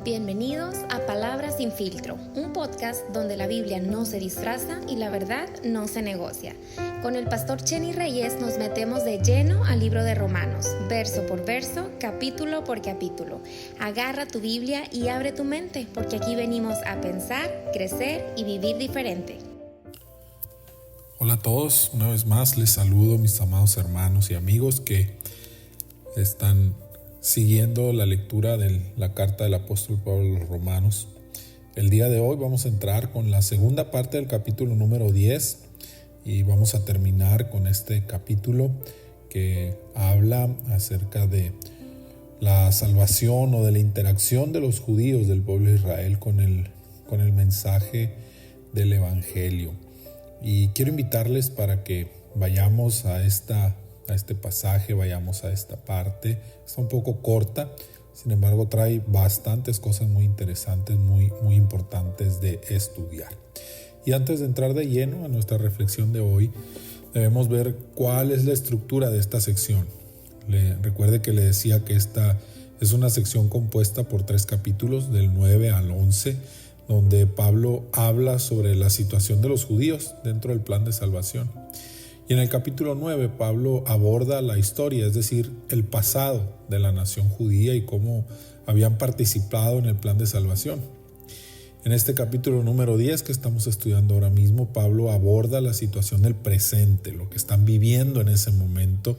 Bienvenidos a Palabras sin Filtro, un podcast donde la Biblia no se disfraza y la verdad no se negocia. Con el pastor Chenny Reyes nos metemos de lleno al libro de Romanos, verso por verso, capítulo por capítulo. Agarra tu Biblia y abre tu mente, porque aquí venimos a pensar, crecer y vivir diferente. Hola a todos, una vez más les saludo mis amados hermanos y amigos que están siguiendo la lectura de la carta del apóstol Pablo a los Romanos. El día de hoy vamos a entrar con la segunda parte del capítulo número 10 y vamos a terminar con este capítulo que habla acerca de la salvación o de la interacción de los judíos del pueblo de Israel con el mensaje del evangelio. Y quiero invitarles para que vayamos a este pasaje, vayamos a esta parte. Está un poco corta, sin embargo trae bastantes cosas muy interesantes, muy importantes de estudiar. Y antes de entrar de lleno a nuestra reflexión de hoy, debemos ver cuál es la estructura de esta sección. Recuerde que le decía que esta es una sección compuesta por 3 capítulos, del 9 al 11, donde Pablo habla sobre la situación de los judíos dentro del plan de salvación. Y en el capítulo 9 Pablo aborda la historia, es decir, el pasado de la nación judía y cómo habían participado en el plan de salvación. En este capítulo número 10 que estamos estudiando ahora mismo, Pablo aborda la situación del presente, lo que están viviendo en ese momento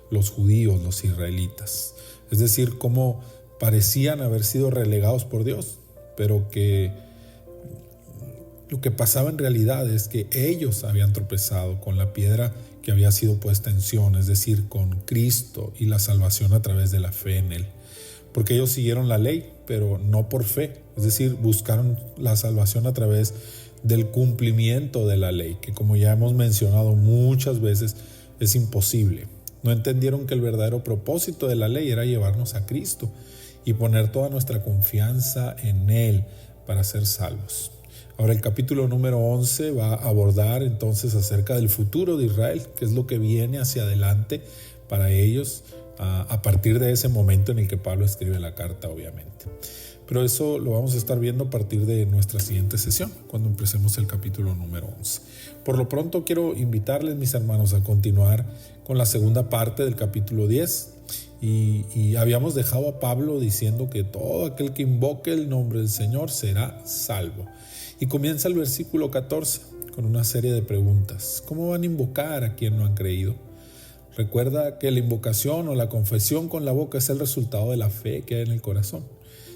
los judíos, los israelitas. Es decir, cómo parecían haber sido relegados por Dios, pero que lo que pasaba en realidad es que ellos habían tropezado con la piedra que había sido puesta en Sión, es decir, con Cristo y la salvación a través de la fe en Él. Porque ellos siguieron la ley, pero no por fe, es decir, buscaron la salvación a través del cumplimiento de la ley, que como ya hemos mencionado muchas veces, es imposible. No entendieron que el verdadero propósito de la ley era llevarnos a Cristo y poner toda nuestra confianza en Él para ser salvos. Ahora el capítulo número 11 va a abordar entonces acerca del futuro de Israel, que es lo que viene hacia adelante para ellos a partir de ese momento en el que Pablo escribe la carta, obviamente. Pero eso lo vamos a estar viendo a partir de nuestra siguiente sesión, cuando empecemos el capítulo número 11. Por lo pronto quiero invitarles, mis hermanos, a continuar con la segunda parte del capítulo 10. Y habíamos dejado a Pablo diciendo que todo aquel que invoque el nombre del Señor será salvo. Y comienza el versículo 14 con una serie de preguntas. ¿Cómo van a invocar a quien no han creído? Recuerda que la invocación o la confesión con la boca es el resultado de la fe que hay en el corazón.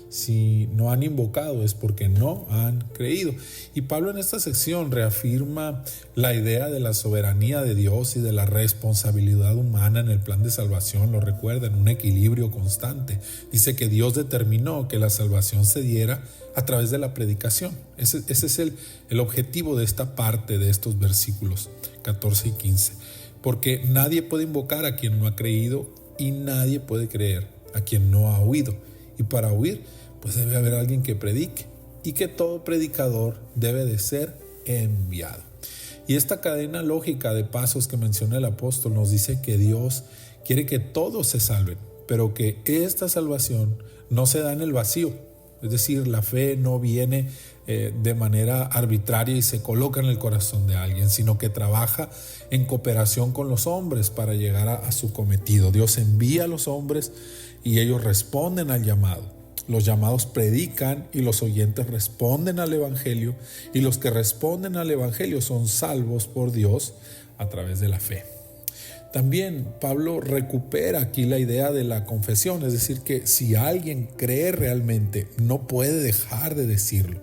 Si no han invocado es porque no han creído. Y Pablo en esta sección reafirma la idea de la soberanía de Dios y de la responsabilidad humana en el plan de salvación. Lo recuerda, en un equilibrio constante. Dice que Dios determinó que la salvación se diera a través de la predicación. Ese es el objetivo de esta parte de estos versículos 14 y 15. Porque nadie puede invocar a quien no ha creído y nadie puede creer a quien no ha oído. Y para oír, pues debe haber alguien que predique, y que todo predicador debe de ser enviado. Y esta cadena lógica de pasos que menciona el apóstol nos dice que Dios quiere que todos se salven, pero que esta salvación no se da en el vacío. Es decir, la fe no viene de manera arbitraria y se coloca en el corazón de alguien, sino que trabaja en cooperación con los hombres para llegar a su cometido. Dios envía a los hombres y ellos responden al llamado. Los llamados predican y los oyentes responden al evangelio, y los que responden al evangelio son salvos por Dios a través de la fe. También Pablo recupera aquí la idea de la confesión, es decir, que si alguien cree realmente, no puede dejar de decirlo.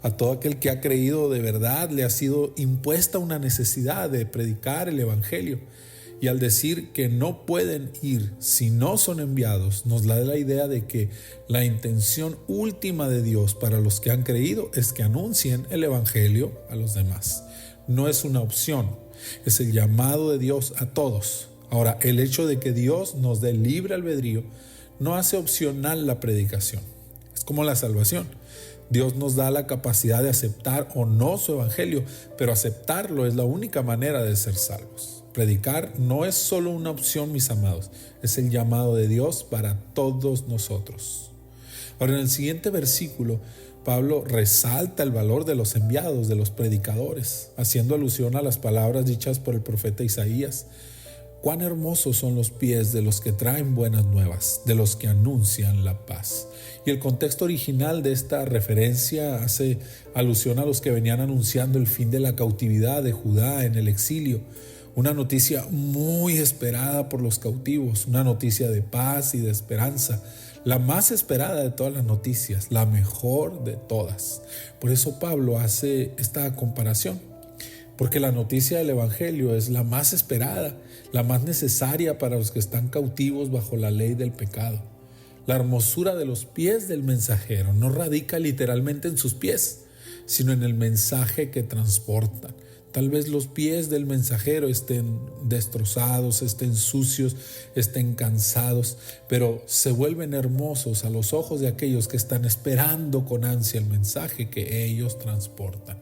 A todo aquel que ha creído de verdad le ha sido impuesta una necesidad de predicar el evangelio. Y al decir que no pueden ir si no son enviados, nos da la idea de que la intención última de Dios para los que han creído es que anuncien el evangelio a los demás. No es una opción, es el llamado de Dios a todos. Ahora, el hecho de que Dios nos dé libre albedrío no hace opcional la predicación. Es como la salvación. Dios nos da la capacidad de aceptar o no su evangelio, pero aceptarlo es la única manera de ser salvos. Predicar no es solo una opción, mis amados, es el llamado de Dios para todos nosotros. Ahora, en el siguiente versículo, Pablo resalta el valor de los enviados, de los predicadores, haciendo alusión a las palabras dichas por el profeta Isaías. Cuán hermosos son los pies de los que traen buenas nuevas, de los que anuncian la paz. Y el contexto original de esta referencia hace alusión a los que venían anunciando el fin de la cautividad de Judá en el exilio. Una noticia muy esperada por los cautivos, una noticia de paz y de esperanza, la más esperada de todas las noticias, la mejor de todas. Por eso Pablo hace esta comparación, porque la noticia del Evangelio es la más esperada, la más necesaria para los que están cautivos bajo la ley del pecado. La hermosura de los pies del mensajero no radica literalmente en sus pies, sino en el mensaje que transportan. Tal vez los pies del mensajero estén destrozados, estén sucios, estén cansados, pero se vuelven hermosos a los ojos de aquellos que están esperando con ansia el mensaje que ellos transportan.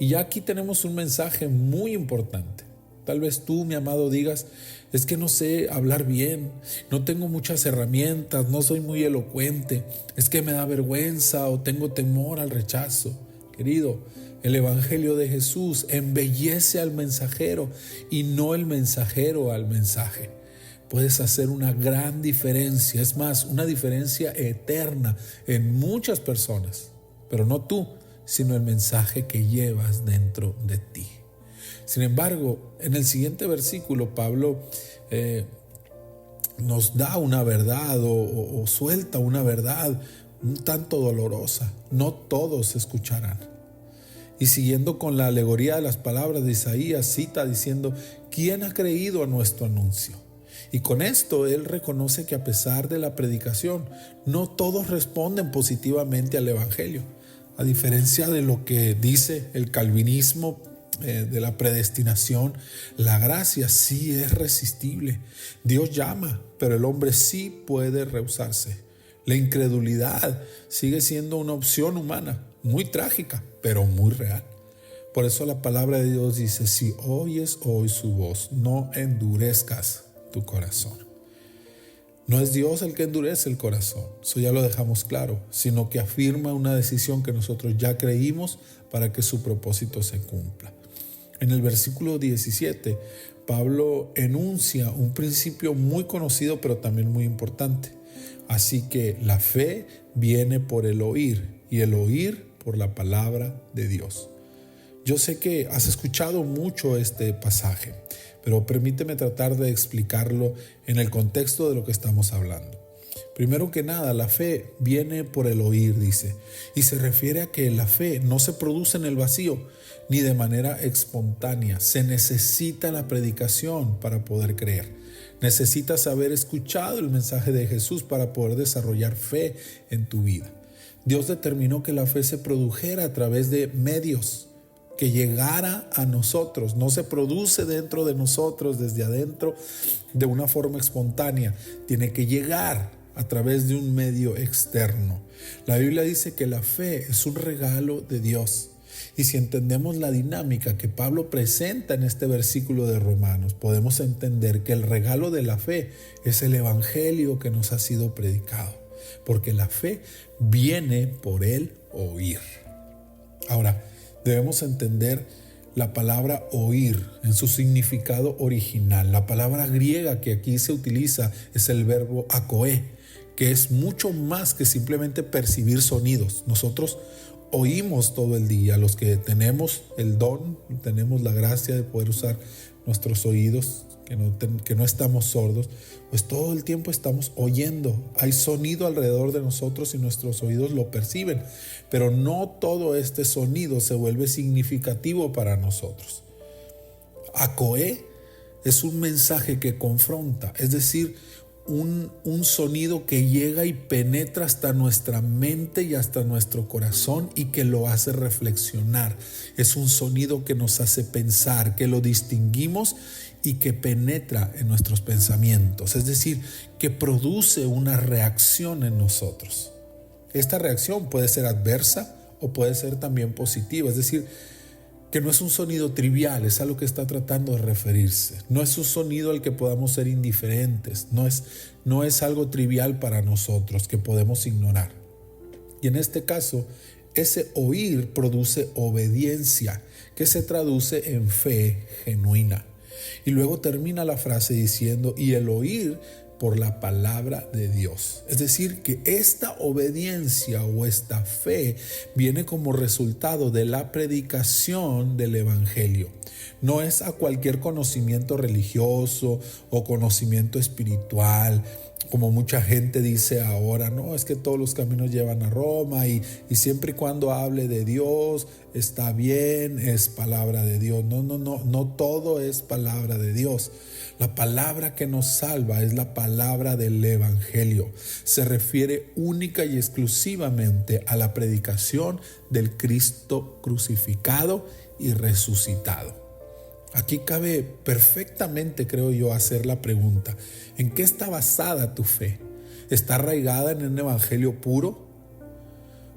Y ya aquí tenemos un mensaje muy importante. Tal vez tú, mi amado, digas, es que no sé hablar bien, no tengo muchas herramientas, no soy muy elocuente, es que me da vergüenza o tengo temor al rechazo. Querido, el Evangelio de Jesús embellece al mensajero y no el mensajero al mensaje. Puedes hacer una gran diferencia, es más, una diferencia eterna en muchas personas, pero no tú, sino el mensaje que llevas dentro de ti. Sin embargo, en el siguiente versículo, Pablo nos da una verdad o suelta una verdad un tanto dolorosa. No todos escucharán. Y siguiendo con la alegoría de las palabras de Isaías, cita diciendo, ¿quién ha creído a nuestro anuncio? Y con esto él reconoce que a pesar de la predicación, no todos responden positivamente al Evangelio. A diferencia de lo que dice el calvinismo de la predestinación, la gracia sí es resistible. Dios llama, pero el hombre sí puede rehusarse. La incredulidad sigue siendo una opción humana, muy trágica, pero muy real. Por eso la palabra de Dios dice, si oyes hoy su voz, no endurezcas tu corazón. No es Dios el que endurece el corazón, eso ya lo dejamos claro, sino que afirma una decisión que nosotros ya creímos para que su propósito se cumpla. En el versículo 17, Pablo enuncia un principio muy conocido, pero también muy importante. Así que la fe viene por el oír y el oír por la palabra de Dios. Yo sé que has escuchado mucho este pasaje, pero permíteme tratar de explicarlo en el contexto de lo que estamos hablando. Primero que nada, la fe viene por el oír, dice, y se refiere a que la fe no se produce en el vacío ni de manera espontánea. Se necesita la predicación para poder creer. Necesitas haber escuchado el mensaje de Jesús para poder desarrollar fe en tu vida. Dios determinó que la fe se produjera a través de medios, que llegara a nosotros. No se produce dentro de nosotros, desde adentro, de una forma espontánea. Tiene que llegar a través de un medio externo. La Biblia dice que la fe es un regalo de Dios. Y si entendemos la dinámica que Pablo presenta en este versículo de Romanos, podemos entender que el regalo de la fe es el evangelio que nos ha sido predicado, porque la fe viene por el oír. Ahora, debemos entender la palabra oír en su significado original. La palabra griega que aquí se utiliza es el verbo akoe, que es mucho más que simplemente percibir sonidos. Nosotros oímos todo el día, los que tenemos el don, tenemos la gracia de poder usar nuestros oídos, que no estamos sordos, pues todo el tiempo estamos oyendo. Hay sonido alrededor de nosotros y nuestros oídos lo perciben, pero no todo este sonido se vuelve significativo para nosotros. Akoe es un mensaje que confronta, es decir, un sonido que llega y penetra hasta nuestra mente y hasta nuestro corazón y que lo hace reflexionar. Es un sonido que nos hace pensar, que lo distinguimos y que penetra en nuestros pensamientos, es decir, que produce una reacción en nosotros. Esta reacción puede ser adversa o puede ser también positiva, es decir, que no es un sonido trivial, es a lo que está tratando de referirse. No es un sonido al que podamos ser indiferentes, no es algo trivial para nosotros que podemos ignorar. Y en este caso, ese oír produce obediencia, que se traduce en fe genuina. Y luego termina la frase diciendo, y el oír por la palabra de Dios. Es decir, que esta obediencia o esta fe viene como resultado de la predicación del Evangelio. No es a cualquier conocimiento religioso o conocimiento espiritual, como mucha gente dice ahora, no, es que todos los caminos llevan a Roma y siempre y cuando hable de Dios está bien, es palabra de Dios. No todo es palabra de Dios. La palabra que nos salva es la palabra del Evangelio. Se refiere única y exclusivamente a la predicación del Cristo crucificado y resucitado. Aquí cabe perfectamente, creo yo, hacer la pregunta: ¿en qué está basada tu fe? ¿Está arraigada en un evangelio puro?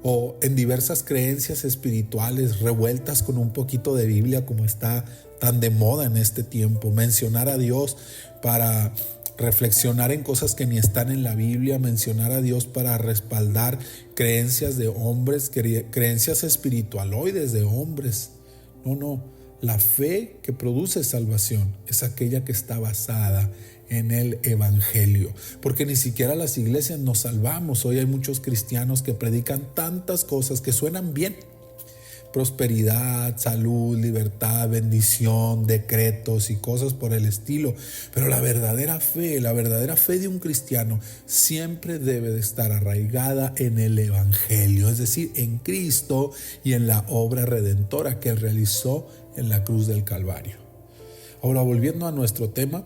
¿O en diversas creencias espirituales revueltas con un poquito de Biblia, como está tan de moda en este tiempo? Mencionar a Dios para reflexionar en cosas que ni están en la Biblia, mencionar a Dios para respaldar creencias de hombres, creencias espiritualoides de hombres. No. La fe que produce salvación es aquella que está basada en el Evangelio, porque ni siquiera las iglesias nos salvamos. Hoy hay muchos cristianos que predican tantas cosas que suenan bien: prosperidad, salud, libertad, bendición, decretos y cosas por el estilo. Pero la verdadera fe de un cristiano siempre debe de estar arraigada en el Evangelio, es decir, en Cristo y en la obra redentora que Él realizó en la cruz del Calvario. Ahora, volviendo a nuestro tema,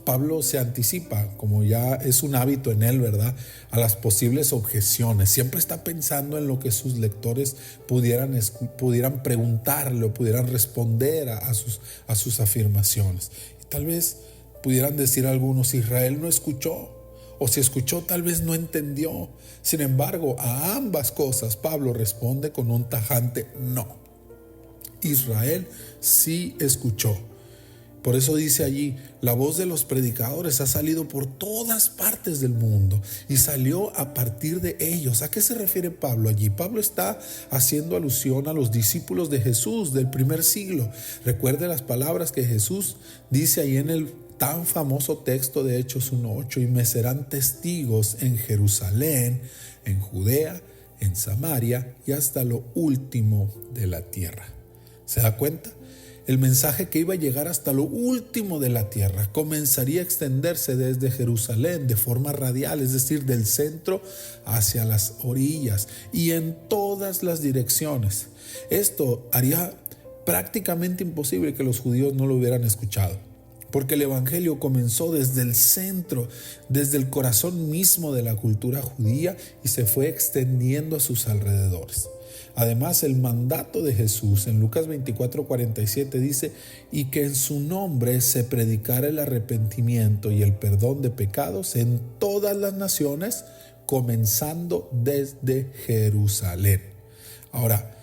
Pablo se anticipa, como ya es un hábito en él, ¿verdad?, a las posibles objeciones. Siempre está pensando en lo que sus lectores pudieran preguntarle o pudieran responder a sus afirmaciones. Y tal vez pudieran decir algunos: Israel no escuchó, o si escuchó tal vez no entendió. Sin embargo, a ambas cosas Pablo responde con un tajante no. Israel sí escuchó. Por eso dice allí: la voz de los predicadores ha salido por todas partes del mundo y salió a partir de ellos. ¿A qué se refiere Pablo allí? Pablo está haciendo alusión a los discípulos de Jesús del primer siglo. Recuerde las palabras que Jesús dice ahí en el tan famoso texto de Hechos 1:8: y me serán testigos en Jerusalén, en Judea, en Samaria y hasta lo último de la tierra. ¿Se da cuenta? El mensaje que iba a llegar hasta lo último de la tierra comenzaría a extenderse desde Jerusalén de forma radial, es decir, del centro hacia las orillas y en todas las direcciones. Esto haría prácticamente imposible que los judíos no lo hubieran escuchado, porque el Evangelio comenzó desde el centro, desde el corazón mismo de la cultura judía y se fue extendiendo a sus alrededores. Además, el mandato de Jesús en Lucas 24:47 dice: y que en su nombre se predicara el arrepentimiento y el perdón de pecados en todas las naciones, comenzando desde Jerusalén. Ahora,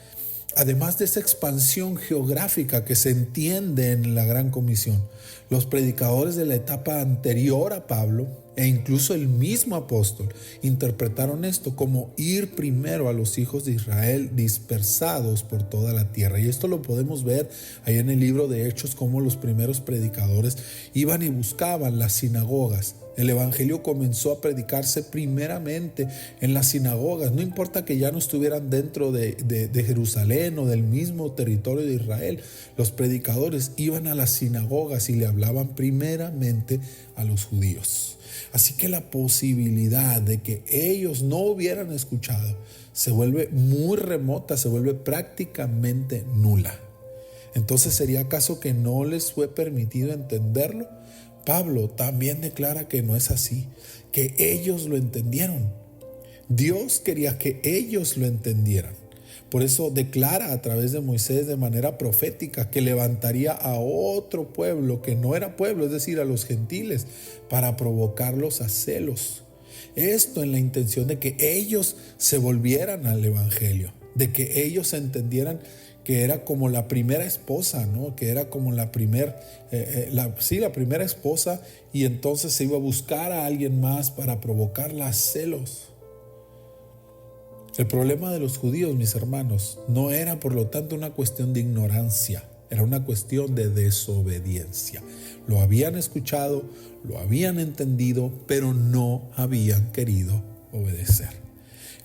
además de esa expansión geográfica que se entiende en la Gran Comisión, los predicadores de la etapa anterior a Pablo e incluso el mismo apóstol interpretaron esto como ir primero a los hijos de Israel dispersados por toda la tierra. Y esto lo podemos ver ahí en el libro de Hechos, cómo los primeros predicadores iban y buscaban las sinagogas. El evangelio comenzó a predicarse primeramente en las sinagogas. No importa que ya no estuvieran dentro de Jerusalén o del mismo territorio de Israel. Los predicadores iban a las sinagogas y le hablaban primeramente a los judíos. Así que la posibilidad de que ellos no hubieran escuchado se vuelve muy remota, se vuelve prácticamente nula. Entonces, ¿sería acaso que no les fue permitido entenderlo? Pablo también declara que no es así, que ellos lo entendieron. Dios quería que ellos lo entendieran. Por eso declara a través de Moisés de manera profética que levantaría a otro pueblo que no era pueblo, es decir, a los gentiles, para provocarlos a celos. Esto en la intención de que ellos se volvieran al evangelio, de que ellos entendieran que era como la primera esposa, ¿no? Que era como la primera esposa, y entonces se iba a buscar a alguien más para provocarla a celos. El problema de los judíos, mis hermanos, no era por lo tanto una cuestión de ignorancia, era una cuestión de desobediencia. Lo habían escuchado, lo habían entendido, pero no habían querido obedecer.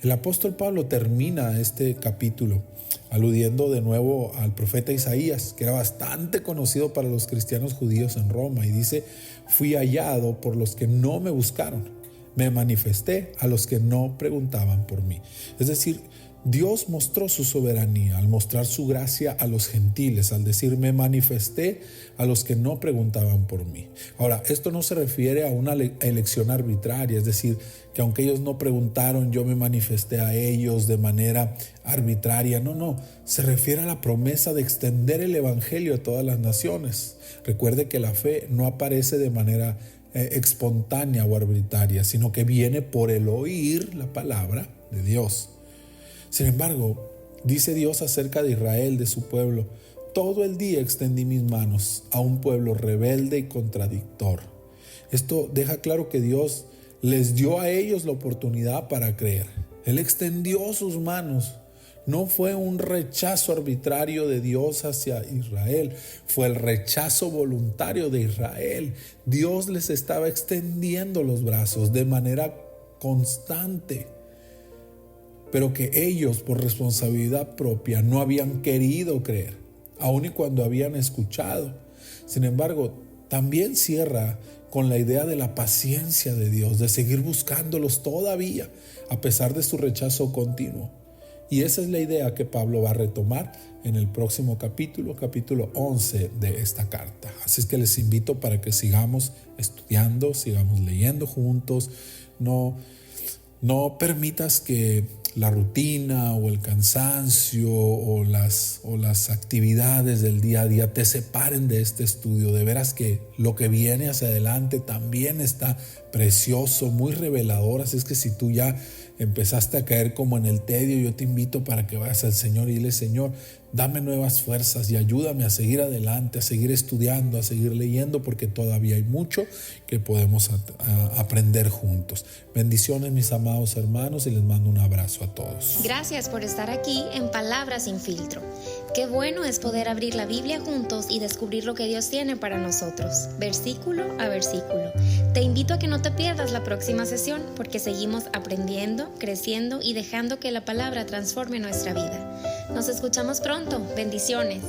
El apóstol Pablo termina este capítulo aludiendo de nuevo al profeta Isaías, que era bastante conocido para los cristianos judíos en Roma, y dice: fui hallado por los que no me buscaron, me manifesté a los que no preguntaban por mí. Es decir, Dios mostró su soberanía al mostrar su gracia a los gentiles, al decir: me manifesté a los que no preguntaban por mí. Ahora, esto no se refiere a una elección arbitraria, es decir, que aunque ellos no preguntaron, yo me manifesté a ellos de manera arbitraria. No, se refiere a la promesa de extender el evangelio a todas las naciones. Recuerde que la fe no aparece de manera espontánea o arbitraria, sino que viene por el oír la palabra de Dios. Sin embargo, dice Dios acerca de Israel, de su pueblo: todo el día extendí mis manos a un pueblo rebelde y contradictor. Esto deja claro que Dios les dio a ellos la oportunidad para creer. Él extendió sus manos. No fue un rechazo arbitrario de Dios hacia Israel, fue el rechazo voluntario de Israel. Dios les estaba extendiendo los brazos de manera constante, pero que ellos, por responsabilidad propia, no habían querido creer, aun y cuando habían escuchado. Sin embargo, también cierra con la idea de la paciencia de Dios, de seguir buscándolos todavía, a pesar de su rechazo continuo. Y esa es la idea que Pablo va a retomar en el próximo capítulo 11 de esta carta. Así es que les invito para que sigamos estudiando, sigamos leyendo juntos. No permitas que la rutina o el cansancio o las actividades del día a día te separen de este estudio. De veras que lo que viene hacia adelante también está precioso, muy revelador. Así es que si tú ya empezaste a caer como en el tedio, yo te invito para que vayas al Señor y dile: Señor, dame nuevas fuerzas y ayúdame a seguir adelante, a seguir estudiando, a seguir leyendo, porque todavía hay mucho que podemos aprender juntos. Bendiciones, mis amados hermanos, y les mando un abrazo a todos. Gracias por estar aquí en Palabras sin Filtro. Qué bueno es poder abrir la Biblia juntos y descubrir lo que Dios tiene para nosotros, versículo a versículo. Te invito a que no te pierdas la próxima sesión, porque seguimos aprendiendo, creciendo y dejando que la palabra transforme nuestra vida. Nos escuchamos pronto. Bendiciones.